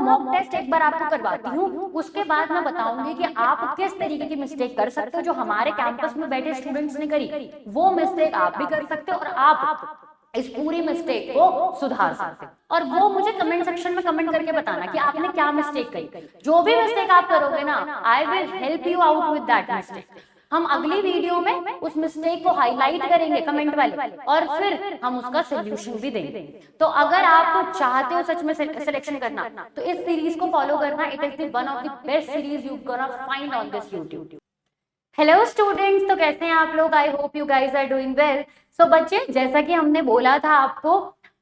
Mock test एक बार आपको करवाती हूँ, उसके बाद मैं बताऊंगी कि आप किस तरीके की मिस्टेक कर सकते हो जो हमारे कैंपस में बैठे स्टूडेंट्स ने करी, वो मिस्टेक आप भी कर सकते हो और आप इस पूरी मिस्टेक को सुधार सकते हो। और वो मुझे कमेंट सेक्शन में कमेंट करके बताना कि आपने क्या मिस्टेक करी। जो भी मिस्टेक आप करोगे ना, I will help you out with that mistake. हम अगली वीडियो में उस मिस्टेक को हाईलाइट करेंगे कमेंट वाले, और फिर हम उसका सोल्यूशन भी देंगे। तो अगर आप चाहते हो सच में सिलेक्शन करना, तो इस सीरीज को फॉलो करना। It is the one of the best series you gonna find on this YouTube. Hello students, तो कैसे हैं आप लोग? I hope you guys are doing well. So बच्चे, जैसा कि हमने बोला था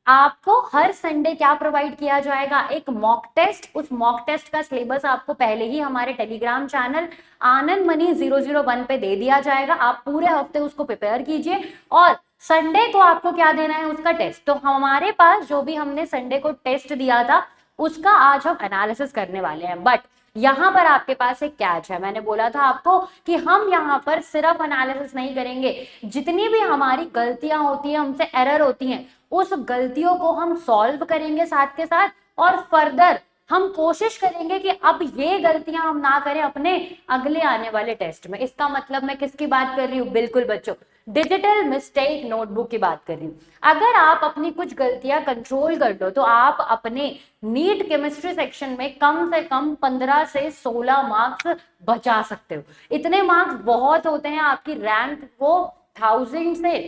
आपको हर संडे क्या प्रोवाइड किया जाएगा, एक मॉक टेस्ट। उस मॉक टेस्ट का सिलेबस आपको पहले ही हमारे टेलीग्राम चैनल आनंद मनी 001 पे दे दिया जाएगा। आप पूरे हफ्ते उसको प्रिपेयर कीजिए और संडे को आपको क्या देना है, उसका टेस्ट। तो हमारे पास जो भी हमने संडे को टेस्ट दिया था उसका आज हम एनालिसिस करने वाले हैं। बट यहां पर आपके पास एक कैच है। मैंने बोला था आपको कि हम यहां पर सिर्फ एनालिसिस नहीं करेंगे, जितनी भी हमारी गलतियां होती हैं, हमसे एरर होती हैं, उस गलतियों को हम सॉल्व करेंगे साथ के साथ, और फर्दर हम कोशिश करेंगे कि अब ये गलतियां हम ना करें अपने अगले आने वाले टेस्ट में। इसका मतलब मैं किसकी बात कर रही हूँ? बिल्कुल बच्चों, डिजिटल मिस्टेक नोटबुक की बात कर रही हूँ। अगर आप अपनी कुछ गलतियां कंट्रोल कर लो तो आप अपने नीट केमिस्ट्री सेक्शन में कम से कम 15 से 16 मार्क्स बचा सकते हो। इतने मार्क्स बहुत होते हैं आपकी रैंक को 1000 से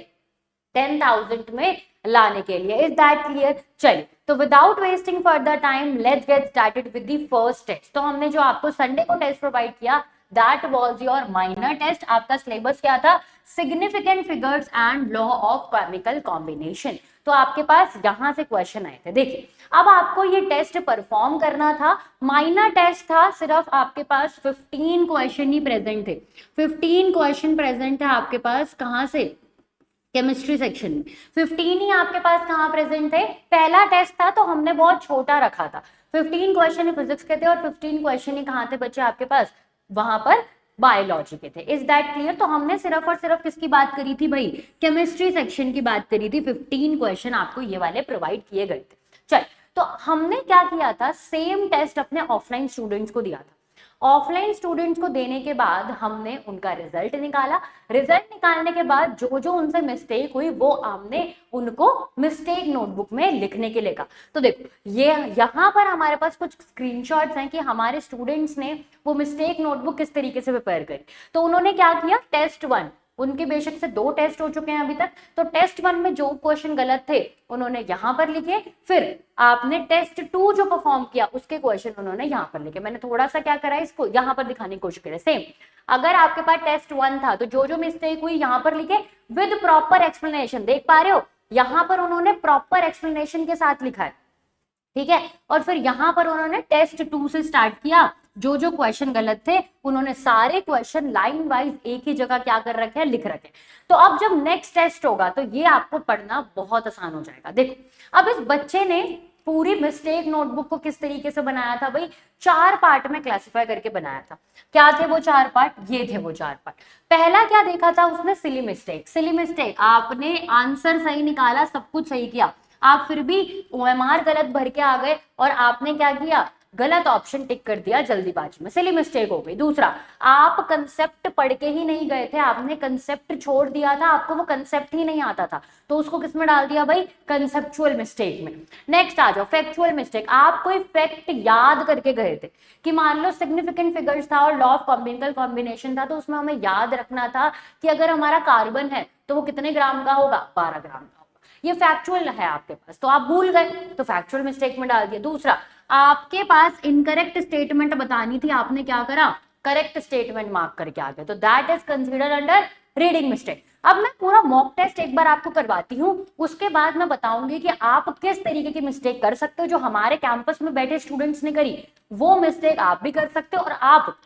10,000 में लाने के लिए। Is that clear? चलिए, तो without wasting further time let's get started with the first test. तो हमने जो आपको संडे को टेस्ट प्रोवाइड किया, that was your minor test. आपका सिलेबस क्या था? Significant figures and law of chemical combination. तो आपके पास यहां से क्वेश्चन आए थे। देखिए, अब आपको ये टेस्ट परफॉर्म करना था। माइनर टेस्ट था, सिर्फ आपके पास 15 क्वेश्चन ही प्रेजेंट थे। 15 क्वेश्चन प्रेजेंट है आपके पास। कहां से? केमिस्ट्री सेक्शन में 15 ही आपके पास कहाँ प्रेजेंट थे? पहला टेस्ट था तो हमने बहुत छोटा रखा था। 15 क्वेश्चन फिजिक्स के थे और 15 क्वेश्चन ही कहाँ थे बच्चे आपके पास? वहां पर बायोलॉजी के थे। Is that clear? तो हमने सिर्फ और सिर्फ किसकी बात करी थी भाई? केमिस्ट्री सेक्शन की बात करी थी। 15 क्वेश्चन आपको ये वाले प्रोवाइड किए गए थे। चल, तो हमने क्या किया था, सेम टेस्ट अपने ऑफलाइन स्टूडेंट्स को दिया था। ऑफलाइन स्टूडेंट्स को देने के बाद हमने उनका रिजल्ट निकाला। रिजल्ट निकालने के बाद जो जो उनसे मिस्टेक हुई वो हमने उनको मिस्टेक नोटबुक में लिखने के लिए कहा। तो देखो, ये यहाँ पर हमारे पास कुछ स्क्रीनशॉट्स हैं कि हमारे स्टूडेंट्स ने वो मिस्टेक नोटबुक किस तरीके से प्रिपेयर करी। तो उन्होंने क्या किया, टेस्ट 1, उनके बेशक से 2 टेस्ट हो चुके हैं अभी तक, तो टेस्ट 1 में जो क्वेश्चन गलत थे उन्होंने यहां पर लिखे। फिर आपने टेस्ट 2 जो परफॉर्म किया उसके क्वेश्चन उन्होंने यहां पर लिखे। मैंने थोड़ा सा क्या करा, इसको यहां पर दिखाने की कोशिश करें। सेम, अगर आपके पास टेस्ट 1 था तो जो जो मिस्टेक हुई यहां पर लिखे विद प्रॉपर एक्सप्लेनेशन। देख पा रहे हो, यहां पर उन्होंने प्रॉपर एक्सप्लेनेशन के साथ लिखा है, ठीक है। और फिर यहां पर उन्होंने टेस्ट 2 से स्टार्ट किया। जो जो क्वेश्चन गलत थे उन्होंने सारे क्वेश्चन लाइन वाइज एक ही जगह क्या कर रखे हैं, लिख रखे। तो अब जब नेक्स्ट टेस्ट होगा तो ये आपको पढ़ना बहुत आसान हो जाएगा। देखो, अब इस बच्चे ने पूरी मिस्टेक नोटबुक को किस तरीके से बनाया था भाई? 4 पार्ट में क्लासिफाई करके बनाया था। क्या थे वो 4 पार्ट? ये थे वो 4 पार्ट। पहला क्या देखा था उसने? Silly mistake. सिली मिस्टेक, आपने आंसर सही निकाला, सब कुछ सही किया, आप फिर भी ओएमआर गलत भर के आ गए और आपने क्या किया, गलत ऑप्शन टिक कर दिया जल्दीबाजी में, सिली मिस्टेक हो गई। दूसरा, आप कंसेप्ट पढ़ के ही नहीं गए थे, आपने कंसेप्ट छोड़ दिया था, आपको वो कंसेप्ट ही नहीं आता था, तो उसको किस में डाल दिया भाई? कंसेप्चुअल मिस्टेक में। नेक्स्ट आ जाओ, फैक्चुअल मिस्टेक। आप कोई फैक्ट याद करके गए थे कि मान लो सिग्निफिकेंट फिगर्स था और लॉ ऑफ केमिकल कॉम्बिनेशन था, तो उसमें हमें याद रखना था कि अगर हमारा कार्बन है तो वो कितने ग्राम का होगा? 12 ग्राम का। ये फैक्चुअल है आपके पास, तो आप भूल गए तो फैक्चुअल मिस्टेक में डाल दिया। दूसरा, आपके पास इनकरेक्ट स्टेटमेंट बतानी थी, आपने क्या करा? करेक्ट स्टेटमेंट मार्क करके आ गए, तो that is considered under reading mistake. अब मैं पूरा मॉक टेस्ट एक बार आपको करवाती हूँ, उसके बाद मैं बताऊंगी कि आप किस तरीके की मिस्टेक कर सकते हो जो हमारे कैंपस में बैठे स्टूडेंट्स ने करी, वो मिस्टेक आप भी कर सकते हो और आप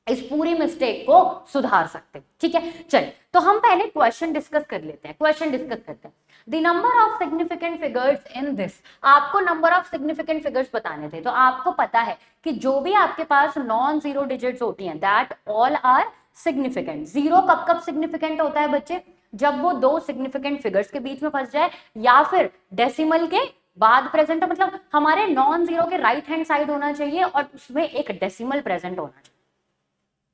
इस पूरी मिस्टेक को सुधार सकते हैं। ठीक है, चलिए, तो हम पहले क्वेश्चन डिस्कस कर लेते हैं। क्वेश्चन डिस्कस करते हैं। The number of significant figures in this, आपको नंबर ऑफ सिग्निफिकेंट फिगर्स बताने थे। तो आपको पता है कि जो भी आपके पास नॉन जीरो डिजिट्स होती हैं, that all are significant. Zero कब कब सिग्निफिकेंट होता है बच्चे? जब वो 2 सिग्निफिकेंट फिगर्स के बीच में फंस जाए या फिर डेसिमल के बाद प्रेजेंट है, मतलब हमारे नॉन जीरो के राइट हैंड साइड होना चाहिए और उसमें एक डेसिमल प्रेजेंट होना चाहिए,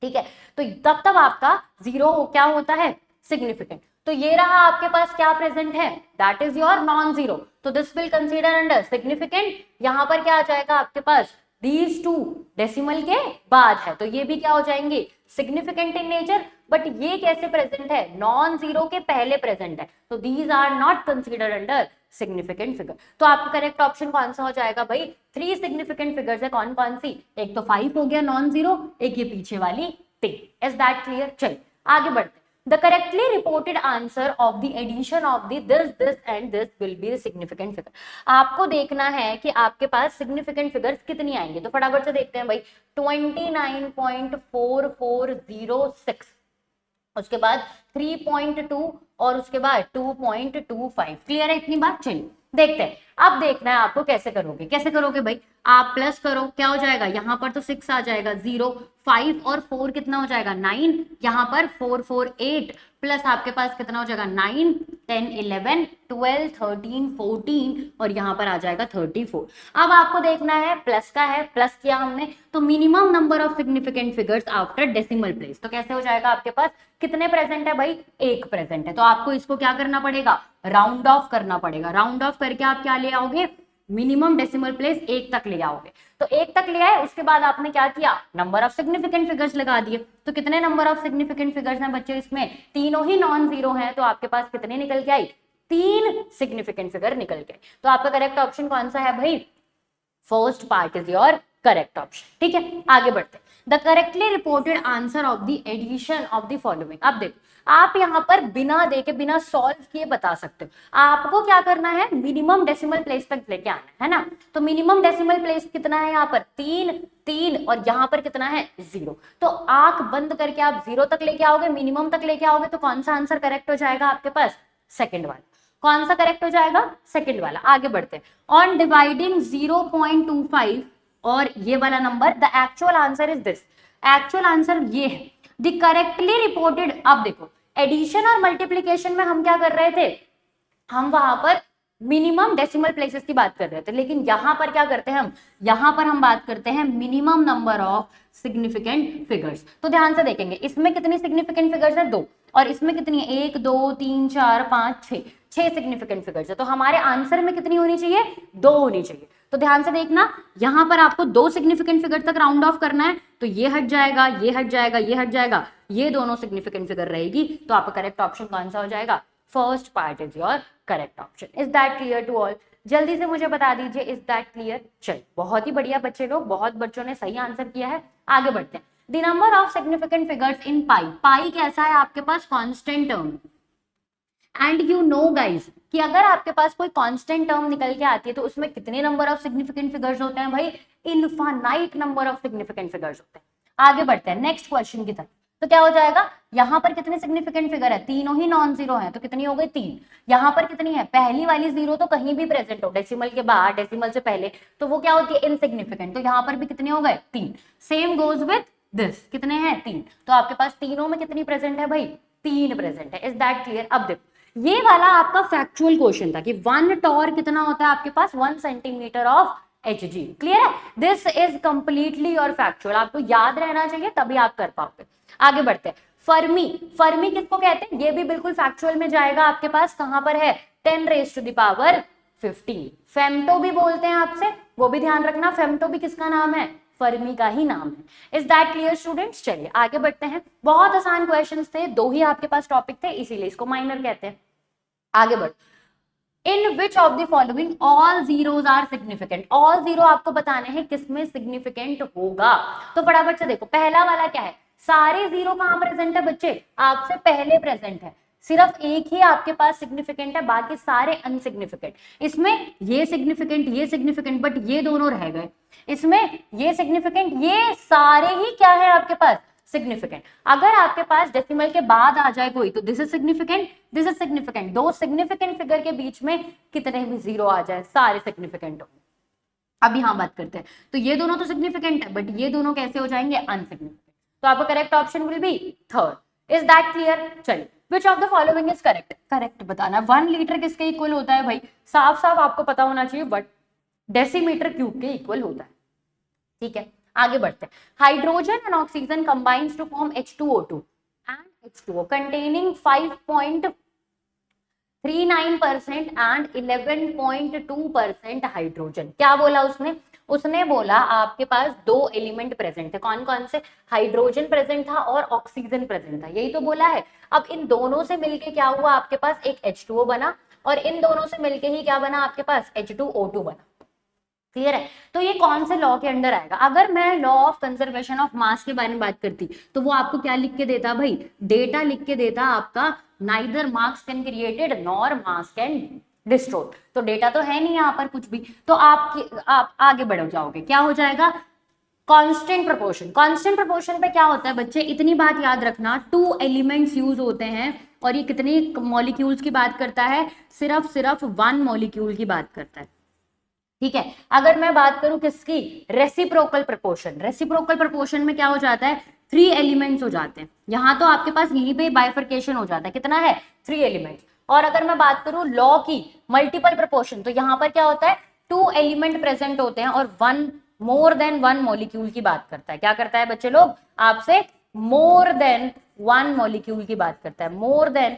ठीक है। तो तब तब आपका जीरो क्या होता है, सिग्निफिकेंट। तो ये रहा आपके पास क्या प्रेजेंट है, that is your non zero, तो this will consider under significant. यहां पर क्या आ जाएगा आपके पास, दीज टू डेसिमल के बाद है, तो ये भी क्या हो जाएंगे, सिग्निफिकेंट इन नेचर। बट ये कैसे प्रेजेंट है, नॉन जीरो के पहले प्रेजेंट है, तो these are not consider under significant figure. तो आपका करेक्ट ऑप्शन कौन सा हो जाएगा भाई, 3 सिग्निफिकेंट फिगर्स है, कौन कौन सी, एक तो 5 हो गया नॉन जीरो, एक ये पीछे वाली 3। Is that clear? चलिए आगे बढ़ते हैं। The correctly reported answer of the addition of the this and this will be the significant figure. आपको देखना है कि आपके पास significant figures कितनी आएंगे, तो फटाफट से देखते हैं भाई। 29.4406, उसके बाद 3.2 और उसके बाद 2.25। क्लियर है इतनी बात? चलिए देखते हैं। अब देखना है आपको कैसे करोगे, कैसे करोगे भाई, आप प्लस करो, क्या हो जाएगा, यहाँ पर तो 6 आ जाएगा, 0 5 और 4 कितना हो जाएगा 9, यहाँ पर 4 4 8 प्लस आपके पास कितना हो जाएगा 9 10 11 12 13 14 और यहाँ पर आ जाएगा 34। अब आपको देखना है प्लस का है, प्लस किया हमने, तो minimum number of significant figures after decimal place, तो कैसे हो जाएगा आपके पास, कितने प्रेजेंट है भाई, 1 प्रेजेंट है, तो आपको इसको क्या करना पड़ेगा, राउंड ऑफ करना पड़ेगा। राउंड ऑफ करके आप क्या ले आओगे, मिनिमम डेसिमल प्लेस 1 तक ले आओगे, तो 1 तक ले आए, उसके बाद आपने क्या किया, नंबर ऑफ सिग्निफिकेंट फिगर्स लगा दिए। तो कितने नंबर ऑफ सिग्निफिकेंट फिगर्स हैं बच्चे, इसमें तीनों ही नॉन जीरो हैं, तो आपके पास कितने निकल के आई, 3 सिग्निफिकेंट फिगर निकल के। तो आपका करेक्ट ऑप्शन कौन सा है भाई, first part is your correct option, ठीक है। आगे बढ़ते हैं। The correctly reported answer of the addition of the following. अब देखो आप यहाँ पर बिना देखे बिना सॉल्व किए बता सकते हो, आपको क्या करना है, मिनिमम डेसिमल प्लेस तक लेके आना है ना। तो मिनिमम डेसिमल प्लेस कितना है यहाँ पर, 3 और यहाँ पर कितना है 0। तो आंख बंद करके आप 0 तक लेके आओगे, मिनिमम तक लेके आओगे, तो कौन सा आंसर करेक्ट हो जाएगा आपके पास, सेकंड वाला। कौन सा करेक्ट हो जाएगा, सेकंड वाला। आगे बढ़ते हैं। ऑन डिवाइडिंग 0.25 और ये वाला number, the actual answer is this, actual answer ये है। द करेक्टली रिपोर्टेड, अब देखो एडिशन और मल्टीप्लीकेशन में हम क्या कर रहे थे, हम वहां पर मिनिमम डेसिमल प्लेसेस की बात कर रहे थे, लेकिन यहां पर क्या करते हैं हम, यहां पर हम बात करते हैं minimum number of significant figures. तो ध्यान से देखेंगे, इसमें कितनी सिग्निफिकेंट फिगर्स है, 2, और इसमें कितनी है, 1 2 3 4 5 6 सिग्निफिकेंट फिगर्स है। तो हमारे आंसर में कितनी होनी चाहिए, 2 होनी चाहिए। तो ध्यान से देखना, यहां पर आपको 2 सिग्निफिकेंट फिगर तक राउंड ऑफ करना है, तो ये हट जाएगा, ये हट जाएगा, ये हट जाएगा, ये दोनों सिग्निफिकेंट फिगर रहेगी। तो आपका करेक्ट ऑप्शन कौन सा हो जाएगा, first part is your correct option. Is that clear to all? जल्दी से मुझे बता दीजिए, इज दैट क्लियर? चलिए बहुत ही बढ़िया बच्चे लोग, बहुत बच्चों ने सही आंसर किया है। आगे बढ़ते हैं। The number of significant figures in pi, pi कैसा है आपके पास, constant term. And you know guys कि अगर आपके पास कोई कांस्टेंट टर्म निकल के आती है तो उसमें कितने नंबर ऑफ सिग्निफिकेंट फिगर्स होते हैं भाई, infinite number of significant figures होते हैं। आगे बढ़ते हैं नेक्स्ट क्वेश्चन की तरफ। तो क्या हो जाएगा, यहाँ पर कितने सिग्निफिकेंट फिगर है, तीनों ही नॉन जीरो है, तो कितनी हो गई 3। यहाँ पर कितनी है, पहली वाली 0 तो कहीं भी प्रेजेंट हो, डेसिमल के बाद डेसिमल से पहले, तो वो क्या होती है, इनसिग्निफिकेंट। तो यहाँ पर भी कितने हो गए 3। सेम गोज विथ दिस, कितने हैं 3। तो आपके पास तीनों में कितनी प्रेजेंट है भाई, 3 प्रेजेंट है। Is that clear? अब देखो ये वाला आपका फैक्चुअल क्वेश्चन था कि 1 टॉर कितना होता है आपके पास, 1 सेंटीमीटर ऑफ Hg। क्लियर है? दिस इज कंप्लीटली और फैक्चुअल, आपको याद रहना चाहिए तभी आप कर पाओगे। आगे बढ़ते हैं। फर्मी, फर्मी किसको कहते हैं, ये भी बिल्कुल फैक्चुअल में जाएगा आपके पास, कहां पर है, 10⁻15। फेम्टो भी बोलते हैं आपसे, वो भी ध्यान रखना, फेम्टो भी किसका नाम है, फर्मी का ही नाम है। Is that clear students? चलिए आगे बढ़ते हैं। बहुत आसान क्वेश्चंस थे, 2 ही आपके पास टॉपिक थे, इसीलिए इसको माइनर कहते हैं। आगे बढ़, in which of the following all zeros are significant. All zero आपको बताने हैं किसमें सिग्निफिकेंट होगा। तो फटाफट से देखो, पहला वाला क्या है, सारे 0 कहां प्रेजेंट है बच्चे, आपसे पहले प्रेजेंट है, सिर्फ एक ही आपके पास सिग्निफिकेंट है, बाकी सारे अनसिग्निफिकेंट। इसमें ये सिग्निफिकेंट बट ये दोनों रह गए, इसमें ये सिग्निफिकेंट, ये सारे ही क्या है आपके पास, सिग्निफिकेंट। अगर आपके पास डेसिमल के बाद आ जाए कोई, तो this is significant, this is significant. 2 significant figure के बीच में कितने भी 0 आ जाए, सारे सिग्निफिकेंट होंगे। अब यहां बात करते हैं, तो ये दोनों तो सिग्निफिकेंट है, बट ये दोनों कैसे हो जाएंगे, अनसिग्निफिकेंट। तो आपका correct option will be third. Is that clear? चलिए which of the following is correct, correct बताना है। 1 लीटर किसके इक्वल होता है भाई, साफ साफ आपको पता होना चाहिए, बट डेसीमीटर क्यूब के इक्वल होता है। ठीक है, आगे बढ़ते हैं। Hydrogen and oxygen combines to form H2O2 and H2O containing 5.39% and 11.2% hydrogen. क्या बोला उसने, उसने बोला आपके पास दो एलिमेंट प्रेजेंट थे, कौन कौन से, हाइड्रोजन प्रेजेंट था और ऑक्सीजन प्रेजेंट था, यही तो बोला है। अब इन दोनों से मिलके क्या हुआ, आपके पास एक H2O बना, और इन दोनों से मिलके ही क्या बना, आपके पास H2O2 बना। क्लियर है, तो ये कौन से लॉ के अंडर आएगा। अगर मैं लॉ ऑफ कंजर्वेशन ऑफ मास के बारे में बात करती तो वो आपको क्या लिख के देता भाई, डेटा लिख के देता आपका, neither mass can created nor mass can destroy. तो डेटा तो है नहीं यहाँ पर कुछ भी, तो आप आगे बढ़ जाओगे, क्या हो जाएगा, कांस्टेंट प्रोपोर्शन। कांस्टेंट प्रोपोर्शन पे क्या होता है बच्चे, इतनी बात याद रखना, 2 एलिमेंट्स यूज होते हैं, और ये कितने मॉलिक्यूल्स की बात करता है, सिर्फ 1 मॉलिक्यूल की बात करता है। ठीक है, अगर मैं बात करूं किसकी, रेसिप्रोकल प्रोपोर्शन, रेसिप्रोकल प्रोपोर्शन में क्या हो जाता है, 3 एलिमेंट्स हो जाते हैं। यहां तो आपके पास यहीं पे बाइफर्केशन हो जाता है, कितना है, 3 एलिमेंट्स। और अगर मैं बात करूं लॉ की मल्टीपल प्रोपोर्शन, तो यहां पर क्या होता है, 2 एलिमेंट प्रेजेंट होते हैं और मोर देन 1 मॉलिक्यूल की बात करता है। क्या करता है बच्चे लोग, आपसे मोर देन 1 मॉलिक्यूल की बात करता है, मोर देन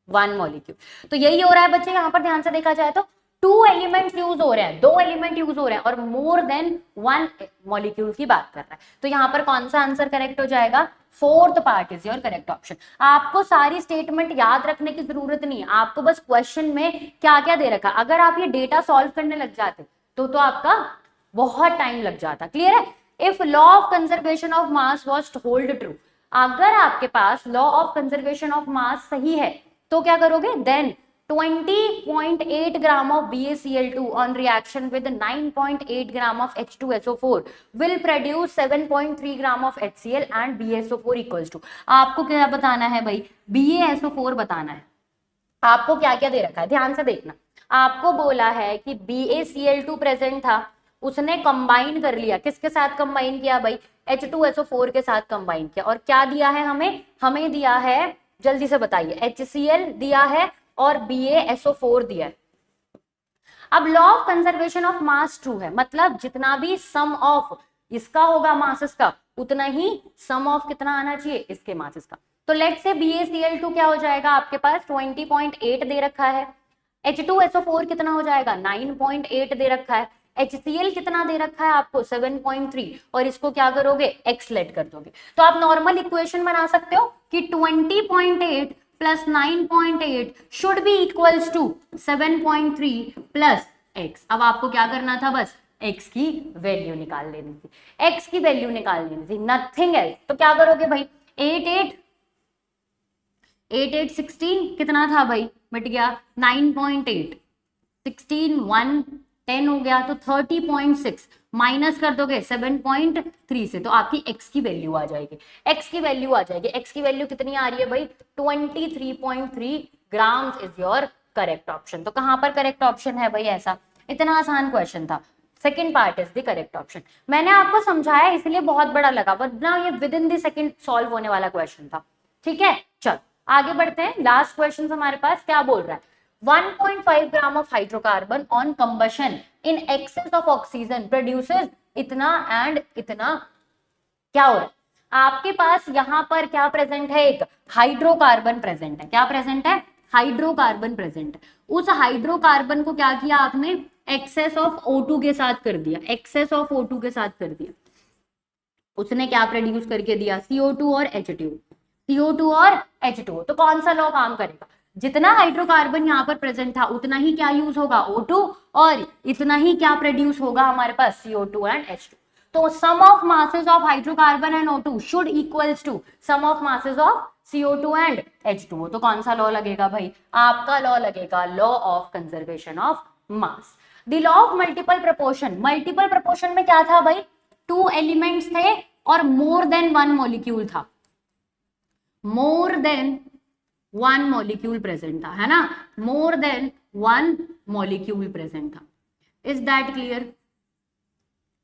1 मॉलिक्यूल। तो यही हो रहा है बच्चे, यहां पर ध्यान से देखा जाए तो 2 एलिमेंट्स यूज हो रहे हैं, 2 एलिमेंट यूज हो रहे हैं, और मोर देन 1 मॉलिक्यूल की बात कर रहा है। तो यहां पर कौन सा आंसर करेक्ट हो जाएगा, 4th part is your correct option. आपको सारी स्टेटमेंट याद रखने की जरूरत नहीं है, आपको बस क्वेश्चन में क्या क्या दे रखा, अगर आप ये डेटा सॉल्व करने लग जाते तो आपका बहुत टाइम लग जाता। क्लियर है, if law of conservation of mass was hold true, अगर आपके पास law of conservation of mass सही है तो क्या करोगे, then 20.8 gram of BaCl2 on reaction with 9.8 gram of H2SO4 will produce 7.3 gram of HCl and BaSO4 equals to, आपको क्या बताना है भाई, BaSO4 बताना है। आपको क्या क्या दे रखा है, ध्यान से देखना। आपको बोला है कि BaCl2 प्रेजेंट था, उसने कंबाइन कर लिया, किसके साथ कंबाइन किया भाई, H2SO4 के साथ कंबाइन किया, और क्या दिया है हमें दिया है, जल्दी से बताइए, HCl दिया है और BaSO4 दिया है। अब law of conservation of mass true है, मतलब जितना भी सम ऑफ इसका होगा मासेस का, उतना ही सम ऑफ कितना आना चाहिए, इसके मासेस का। तो लेट्स से BaCl2 क्या हो जाएगा, आपके पास 20.8 दे रखा है, H2SO4 कितना हो जाएगा, 9.8 दे रखा है, HCl कितना दे रखा है आपको, 7.3, और इसको क्या करोगे, x लेट कर दोगे। तो आप नॉर्मल इक्वेशन बना सकते हो कि 20.8 plus 9.8 should be equals to 7.3 plus x। अब आपको क्या करना था, बस x की वैल्यू निकाल लेनी थी, x की वैल्यू निकाल लेनी थी, नथिंग एल्स। तो क्या करोगे भाई, 8 16 कितना था भाई, मिट गया, 9.8 16 1 10 हो गया, तो 30.6 माइनस कर दोगे 7.3 से, तो आपकी x की वैल्यू आ जाएगी, x की वैल्यू आ जाएगी। x की वैल्यू कितनी आ रही है भाई, 23.3 grams is your correct option. तो कहां पर करेक्ट ऑप्शन है भाई, ऐसा इतना आसान क्वेश्चन था, second part is the correct option. मैंने आपको समझाया इसलिए बहुत बड़ा लगा, वरना ये with in the second solve होने वाला क्वेश्चन था। ठीक है, चल आगे बढ़ते हैं। लास्ट क्वेश्चन हमारे पास क्या बोल रहा है, 1.5 gram of hydrocarbon on combustion in excess of oxygen produces इतना एंड इतना। क्या हो रहा है आपके पास, यहां पर क्या प्रेजेंट है, एक हाइड्रोकार्बन प्रेजेंट है। क्या प्रेजेंट है, हाइड्रोकार्बन प्रेजेंट है। उस हाइड्रोकार्बन को क्या किया आपने, एक्सेस ऑफ O2 के साथ कर दिया, एक्सेस ऑफ O2 के साथ कर दिया। उसने क्या प्रोड्यूस करके दिया, CO2 और H2, CO2 और H2O। तो कौन सा लॉ काम करेगा, जितना हाइड्रोकार्बन यहाँ पर प्रेजेंट था उतना ही क्या यूज होगा, O2, और इतना ही क्या प्रोड्यूस होगा हमारे पास, CO2 एंड H2। तो sum of masses of hydrocarbon and O2 should equals to sum of masses of CO2 and H2O। तो कौन सा लॉ लगेगा भाई, आपका लॉ लगेगा law of conservation of mass. The law of multiple proportion, multiple proportion में क्या था भाई, 2 एलिमेंट्स थे और मोर देन 1 मॉलिक्यूल था, मोर देन 1 मॉलिक्यूल प्रेजेंट था, है ना, मोर देन 1 मॉलिक्यूल प्रेजेंट था। Is that clear.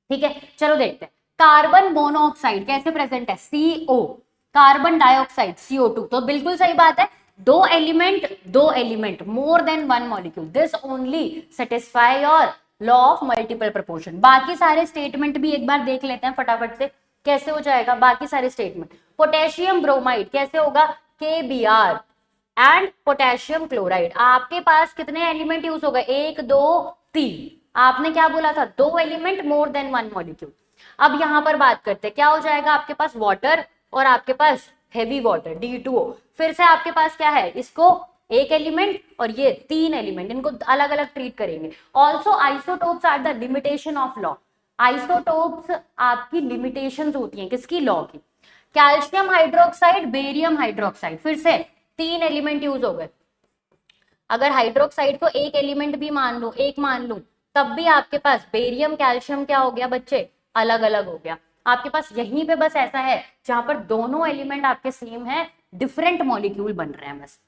ठीक है, चलो देखते हैं। कार्बन मोनोऑक्साइड कैसे प्रेजेंट है, CO, कार्बन डाइऑक्साइड CO2, तो बिल्कुल सही बात है, दो element more than one molecule, this only satisfy your law of multiple proportion. बाकी सारे स्टेटमेंट भी एक बार देख लेते हैं फटाफट से, कैसे हो जाएगा बाकी सारे स्टेटमेंट। पोटेशियम ब्रोमाइड कैसे होगा, KBr एंड पोटेशियम क्लोराइड। आपके पास कितने एलिमेंट यूज हो गए, 1 2 3, आपने क्या बोला था, दो element more than one molecule. अब यहां पर बात करते हैं, क्या हो जाएगा आपके पास वाटर और आपके पास हेवी वाटर D2O। फिर से आपके पास क्या है, इसको एक एलिमेंट और ये 3 एलिमेंट, इनको अलग अलग ट्रीट करेंगे। Also isotopes are the limitation of law, isotopes आपकी लिमिटेशंस होती हैं किसकी, लॉ की। कैल्शियम हाइड्रोक्साइड, बेरियम हाइड्रोक्साइड, फिर से 3 एलिमेंट यूज हो गए। अगर हाइड्रोक्साइड को एक एलिमेंट भी मान लूं तब भी आपके पास बेरियम कैल्शियम क्या हो गया बच्चे, अलग अलग हो गया। आपके पास यहीं पे बस ऐसा है जहां पर दोनों एलिमेंट आपके सेम है, डिफरेंट मॉलिक्यूल बन रहे हैं बस।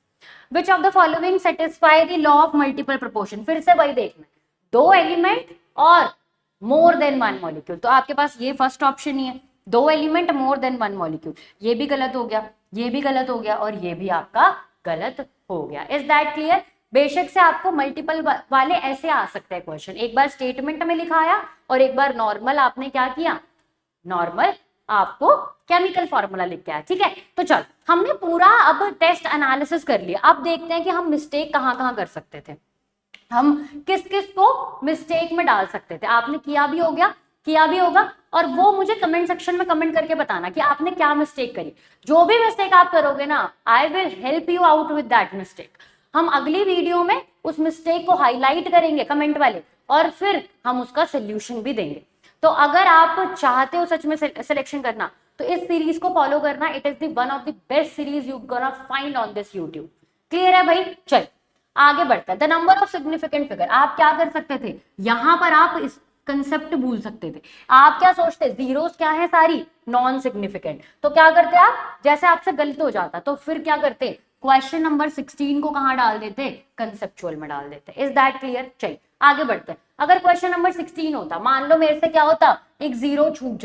विच of the following satisfy the law of multiple proportion, फिर से वही देखना, दो एलिमेंट और मोर देन वन मॉलिक्यूल, तो आपके पास ये फर्स्ट ऑप्शन ही है, दो element more than one molecule. ये भी गलत हो गया, ये भी गलत हो गया और ये भी आपका गलत हो गया। Is that clear. बेशक से आपको मल्टीपल वाले ऐसे आ सकते हैं क्वेश्चन, एक बार स्टेटमेंट में लिखाया और एक बार नॉर्मल आपने क्या किया, नॉर्मल आपको केमिकल फॉर्मूला लिख के आया, ठीक है। तो चल हमने पूरा अब टेस्ट एनालिसिस कर लिया, अब देखते हैं कि हम मिस्टेक कहाँ कहाँ कर सकते थे, हम किस किस को मिस्टेक में डाल सकते थे। आपने किया भी होगा और वो मुझे कमेंट सेक्शन में कमेंट करके बताना कि आपने क्या मिस्टेक करी। जो भी मिस्टेक आप करोगे ना, I will help you out with that mistake. हम अगली वीडियो में उस मिस्टेक को हाईलाइट करेंगे कमेंट वाले और फिर हम उसका सोल्यूशन भी देंगे। तो अगर आप चाहते हो सच में सिलेक्शन करना तो इस सीरीज को फॉलो करना, it is the one of the best series you gonna find on this YouTube. Clear है भाई, चल आगे बढ़ता है। The number of significant figure, आप क्या कर सकते थे, यहां पर आप इस कंसेप्ट भूल सकते थे। आप क्या सोचते, जीरोस क्या है, सारी नॉन सिग्निफिकेंट, तो क्या करते आप, जैसे आपसे गलत हो जाता तो फिर क्या करते, क्वेश्चन नंबर 16 को कहां डाल देते, कंसेप्चुअल में डाल देते। Is that clear. चलिए आगे बढ़ते हैं। अगर क्वेश्चन नंबर 16 होता, मान लो मेरे से क्या होता, एक जीरो छूट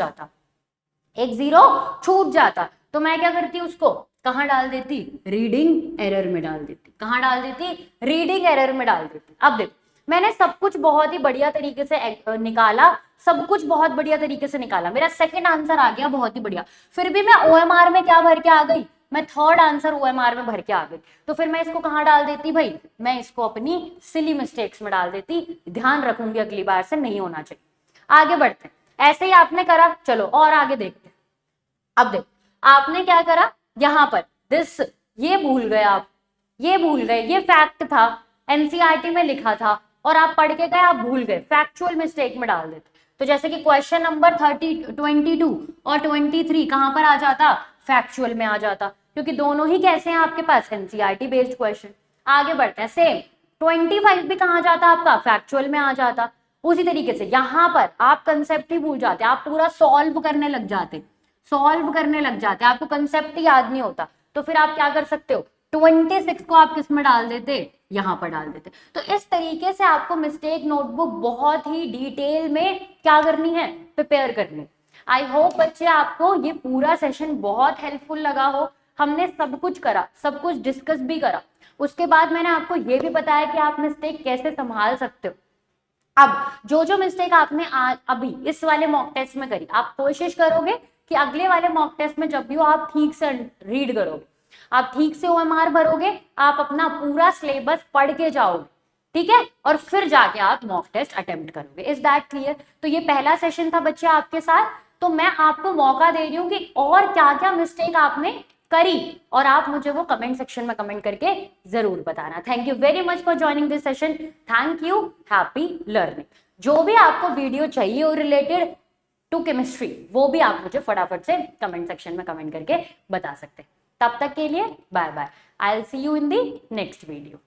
जाता, तो मैं क्या करती, उसको कहां डाल देती, रीडिंग एरर में डाल देती। कहां डाल देती, रीडिंग एरर में डाल देती। अब देखो मैंने सब कुछ बहुत ही बढ़िया तरीके से निकाला, मेरा सेकंड आंसर आ गया बहुत ही बढ़िया, फिर भी मैं OMR में क्या भर के आ गई, मैं थर्ड आंसर OMR में भर के आ गई। तो फिर मैं इसको कहां डाल देती भाई, मैं इसको अपनी सिली मिस्टेक्स में डाल देती। ध्यान रखूंगी अगली बार से नहीं होना चाहिए। आगे बढ़ते हैं, ऐसे ही आपने करा, चलो और आगे देखते हैं। अब देख आपने क्या करा, यहां पर दिस ये भूल गए, ये फैक्ट था, एनसीईआरटी में लिखा था और आप पढ़ के गए, आप भूल गए, फैक्चुअल मिस्टेक में डाल देते। तो जैसे कि क्वेश्चन नंबर 22 और 23 कहां पर आ जाता, फैक्चुअल में आ जाता, क्योंकि दोनों ही कैसे हैं आपके पास, एनसीईआरटी बेस्ड क्वेश्चन। आगे बढ़ते हैं, सेम 25 भी कहां जाता आपका, फैक्चुअल में आ जाता। उसी तरीके से यहां पर आप कंसेप्ट ही भूल जाते, आप पूरा सॉल्व करने लग जाते, आपको कंसेप्ट ही याद नहीं होता। तो फिर आप क्या कर सकते हो, 26 को आप किस में डाल देते, यहां पर डाल देते। तो इस तरीके से आपको मिस्टेक नोटबुक बहुत ही डिटेल में क्या करनी है, प्रिपेयर करनी। आई होप बच्चे आपको ये पूरा सेशन बहुत हेल्पफुल लगा हो। हमने सब कुछ करा, सब कुछ डिस्कस भी करा, उसके बाद मैंने आपको ये भी बताया कि आप मिस्टेक कैसे संभाल सकते हो। अब जो मिस्टेक आपने आज अभी इस वाले मॉक टेस्ट में करी, आप कोशिश करोगे कि अगले वाले मॉक टेस्ट में जब भी हो आप ठीक से रीड करोगे, आप ठीक से OMR भरोगे, आप अपना पूरा सिलेबस पढ़ के जाओगे, ठीक है, और फिर जाके आप मॉक टेस्ट अटेम्प्ट करोगे। Is that clear. तो ये पहला सेशन था बच्चे आपके साथ, तो मैं आपको मौका दे रही हूँ कि और क्या क्या मिस्टेक आपने करी और आप मुझे वो कमेंट सेक्शन में कमेंट करके जरूर बताना। Thank you very much for joining this session, thank you, happy learning. जो भी आपको वीडियो चाहिए और रिलेटेड टू केमिस्ट्री, वो भी आप मुझे फटाफट से कमेंट सेक्शन में कमेंट करके बता सकते हैं। तब तक के लिए bye bye, I will see you in the next video.